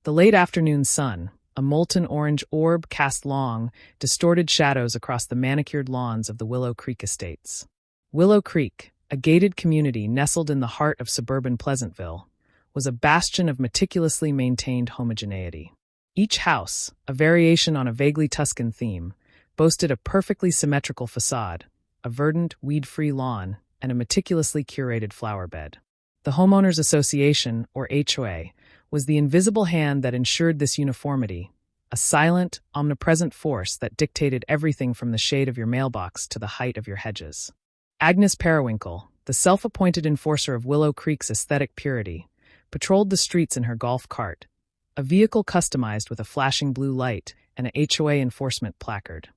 The late afternoon sun, a molten orange orb, cast long, distorted shadows across the manicured lawns of the Willow Creek estates. Willow Creek, a gated community nestled in the heart of suburban Pleasantville, was a bastion of meticulously maintained homogeneity. Each house, a variation on a vaguely Tuscan theme, boasted a perfectly symmetrical facade, a verdant, weed-free lawn, and a meticulously curated flower bed. The Homeowners Association, or HOA, was the invisible hand that ensured this uniformity, a silent, omnipresent force that dictated everything from the shade of your mailbox to the height of your hedges. Agnes Periwinkle, the self-appointed enforcer of Willow Creek's aesthetic purity, patrolled the streets in her golf cart, a vehicle customized with a flashing blue light and a HOA enforcement placard.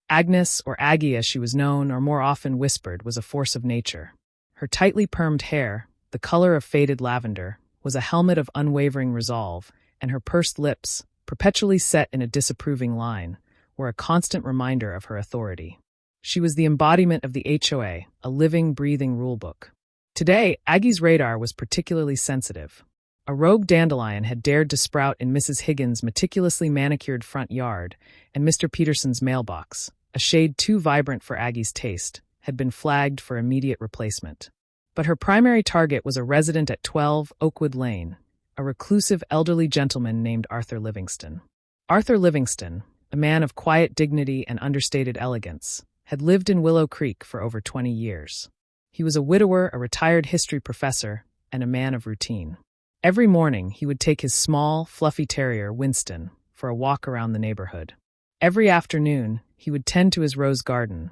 Agnes, or Aggie as she was known or more often whispered, was a force of nature. Her tightly permed hair, the color of faded lavender, was a helmet of unwavering resolve, and her pursed lips, perpetually set in a disapproving line, were a constant reminder of her authority. She was the embodiment of the HOA, a living, breathing rulebook. Today, Aggie's radar was particularly sensitive. A rogue dandelion had dared to sprout in Mrs. Higgins' meticulously manicured front yard, and Mr. Peterson's mailbox, a shade too vibrant for Aggie's taste, had been flagged for immediate replacement. But her primary target was a resident at 12 Oakwood Lane, a reclusive elderly gentleman named Arthur Livingston. Arthur Livingston, a man of quiet dignity and understated elegance, had lived in Willow Creek for over 20 years. He was a widower, a retired history professor, and a man of routine. Every morning, he would take his small, fluffy terrier, Winston, for a walk around the neighborhood. Every afternoon, he would tend to his rose garden,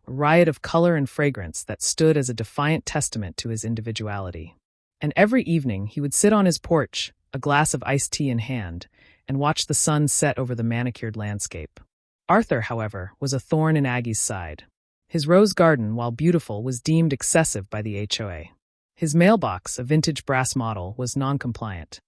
a riot of color and fragrance that stood as a defiant testament to his individuality. And every evening, he would sit on his porch, a glass of iced tea in hand, and watch the sun set over the manicured landscape. Arthur, however, was a thorn in Aggie's side. His rose garden, while beautiful, was deemed excessive by the HOA. His mailbox, a vintage brass model, was non-compliant,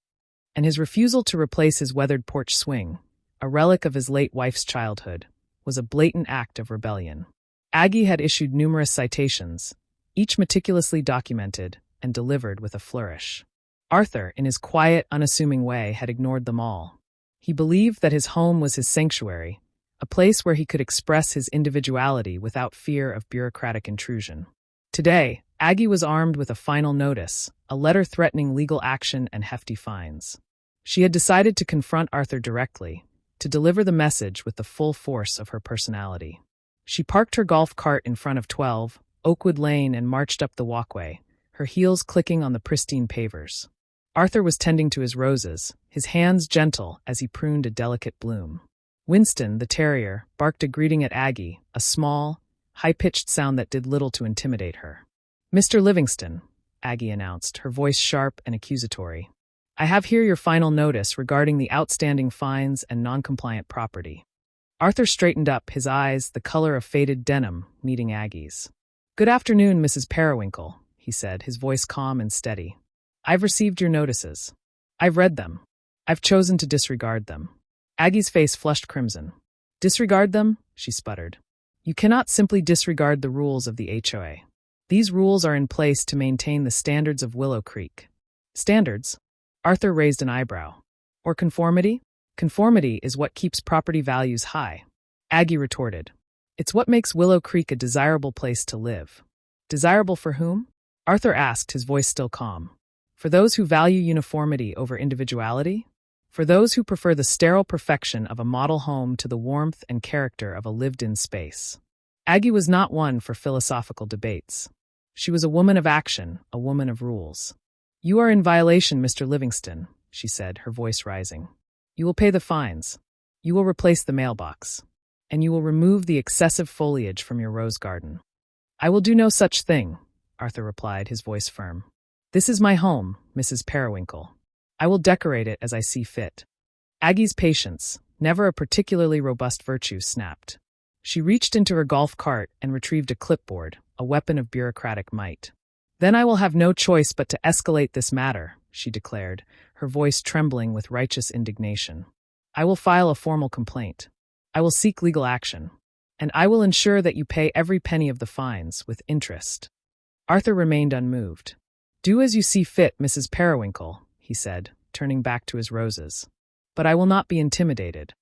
and his refusal to replace his weathered porch swing, a relic of his late wife's childhood, was a blatant act of rebellion. Aggie had issued numerous citations, each meticulously documented and delivered with a flourish. Arthur, in his quiet, unassuming way, had ignored them all. He believed that his home was his sanctuary, a place where he could express his individuality without fear of bureaucratic intrusion. Today, Aggie was armed with a final notice, a letter threatening legal action and hefty fines. She had decided to confront Arthur directly, to deliver the message with the full force of her personality. She parked her golf cart in front of 12 Oakwood Lane and marched up the walkway, her heels clicking on the pristine pavers. Arthur was tending to his roses, his hands gentle as he pruned a delicate bloom. Winston, the terrier, barked a greeting at Aggie, a small, high-pitched sound that did little to intimidate her. "Mr. Livingston," Aggie announced, her voice sharp and accusatory. "I have here your final notice regarding the outstanding fines and non-compliant property." Arthur straightened up, his eyes, the color of faded denim, meeting Aggie's. "Good afternoon, Mrs. Periwinkle," he said, his voice calm and steady. "I've received your notices. I've read them. I've chosen to disregard them." Aggie's face flushed crimson. "Disregard them?" she sputtered. "You cannot simply disregard the rules of the HOA. These rules are in place to maintain the standards of Willow Creek." "Standards?" Arthur raised an eyebrow. "Or conformity?" "Conformity is what keeps property values high," Aggie retorted. "It's what makes Willow Creek a desirable place to live." "Desirable for whom?" Arthur asked, his voice still calm. "For those who value uniformity over individuality? For those who prefer the sterile perfection of a model home to the warmth and character of a lived-in space." Aggie was not one for philosophical debates. She was a woman of action, a woman of rules. "You are in violation, Mr. Livingston," she said, her voice rising. "You will pay the fines. You will replace the mailbox. And you will remove the excessive foliage from your rose garden." "I will do no such thing," Arthur replied, his voice firm. "This is my home, Mrs. Periwinkle. I will decorate it as I see fit." Aggie's patience, never a particularly robust virtue, snapped. She reached into her golf cart and retrieved a clipboard, a weapon of bureaucratic might. "Then I will have no choice but to escalate this matter," she declared, her voice trembling with righteous indignation. "I will file a formal complaint. I will seek legal action. And I will ensure that you pay every penny of the fines, with interest." Arthur remained unmoved. "Do as you see fit, Mrs. Periwinkle," he said, turning back to his roses. but I will not be intimidated.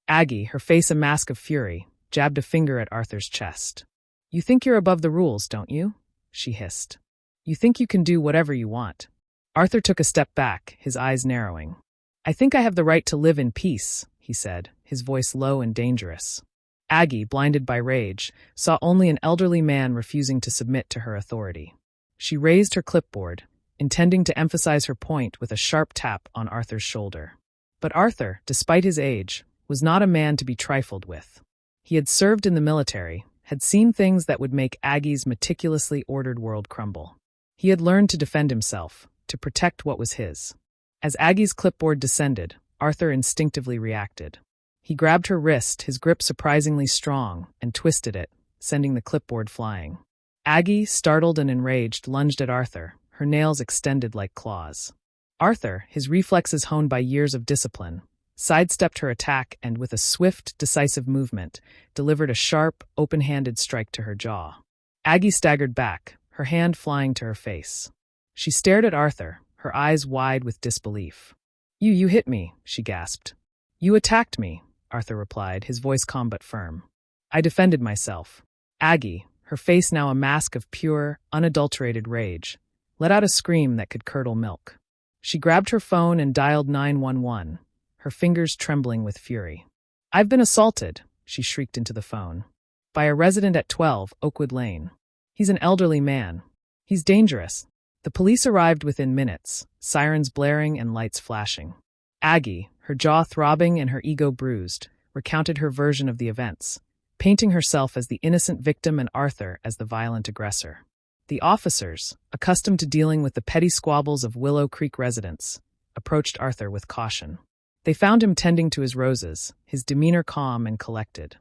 Aggie, her face a mask of fury, jabbed a finger at Arthur's chest. You think you're above the rules, don't you? She hissed. You think you can do whatever you want. Arthur took a step back, his eyes narrowing. I think I have the right to live in peace, he said, his voice low and dangerous. Aggie, blinded by rage, saw only an elderly man refusing to submit to her authority. She raised her clipboard, intending to emphasize her point with a sharp tap on Arthur's shoulder. But Arthur, despite his age, was not a man to be trifled with. He had served in the military, had seen things that would make Aggie's meticulously ordered world crumble. He had learned to defend himself, to protect what was his. As Aggie's clipboard descended, Arthur instinctively reacted. He grabbed her wrist, his grip surprisingly strong, and twisted it, sending the clipboard flying. Aggie, startled and enraged, lunged at Arthur, her nails extended like claws. Arthur, his reflexes honed by years of discipline, sidestepped her attack and, with a swift, decisive movement, delivered a sharp, open-handed strike to her jaw. Aggie staggered back, her hand flying to her face. She stared at Arthur, her eyes wide with disbelief. You hit me," she gasped. "You attacked me," Arthur replied, his voice calm but firm. "I defended myself." Aggie, her face now a mask of pure, unadulterated rage, let out a scream that could curdle milk. She grabbed her phone and dialed 911, her fingers trembling with fury. "I've been assaulted," she shrieked into the phone, "by a resident at 12 Oakwood Lane. He's an elderly man. He's dangerous." The police arrived within minutes, sirens blaring and lights flashing. Aggie, her jaw throbbing and her ego bruised, recounted her version of the events, painting herself as the innocent victim and Arthur as the violent aggressor. The officers, accustomed to dealing with the petty squabbles of Willow Creek residents, approached Arthur with caution. They found him tending to his roses, his demeanor calm and collected.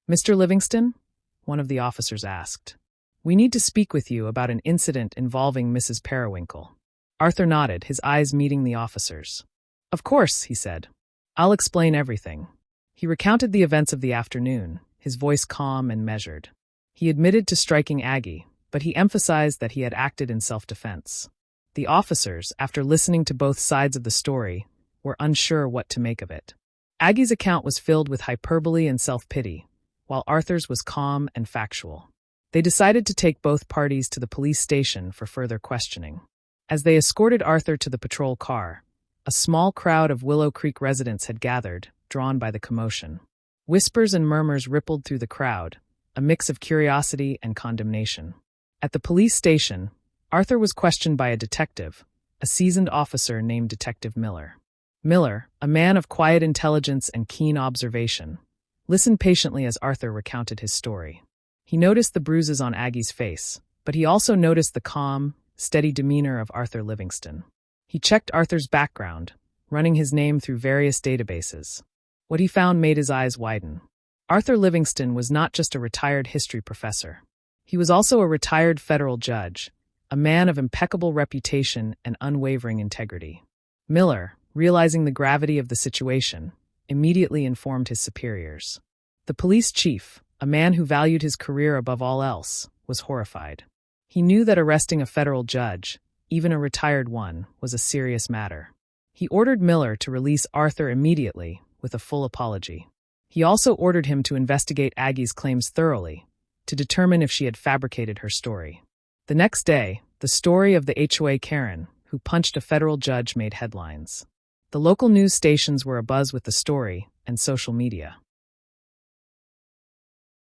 "Mr. Livingston?" one of the officers asked. "We need to speak with you about an incident involving Mrs. Periwinkle." Arthur nodded, his eyes meeting the officers. "Of course," he said. "I'll explain everything." He recounted the events of the afternoon, his voice calm and measured. He admitted to striking Aggie, but he emphasized that he had acted in self-defense. The officers, after listening to both sides of the story, were unsure what to make of it. Aggie's account was filled with hyperbole and self-pity, while Arthur's was calm and factual. They decided to take both parties to the police station for further questioning. As they escorted Arthur to the patrol car, a small crowd of Willow Creek residents had gathered, drawn by the commotion. Whispers and murmurs rippled through the crowd, a mix of curiosity and condemnation. At the police station, Arthur was questioned by a detective, a seasoned officer named Detective Miller. Miller, a man of quiet intelligence and keen observation, listened patiently as Arthur recounted his story. He noticed the bruises on Aggie's face, but he also noticed the calm, steady demeanor of Arthur Livingston. He checked Arthur's background, running his name through various databases. What he found made his eyes widen. Arthur Livingston was not just a retired history professor. He was also a retired federal judge, a man of impeccable reputation and unwavering integrity. Miller, realizing the gravity of the situation, immediately informed his superiors. The police chief, a man who valued his career above all else, was horrified. He knew that arresting a federal judge, even a retired one, was a serious matter. He ordered Miller to release Arthur immediately, with a full apology. He also ordered him to investigate Aggie's claims thoroughly, to determine if she had fabricated her story. The next day, the story of the HOA Karen, who punched a federal judge, made headlines. The local news stations were abuzz with the story, and social media.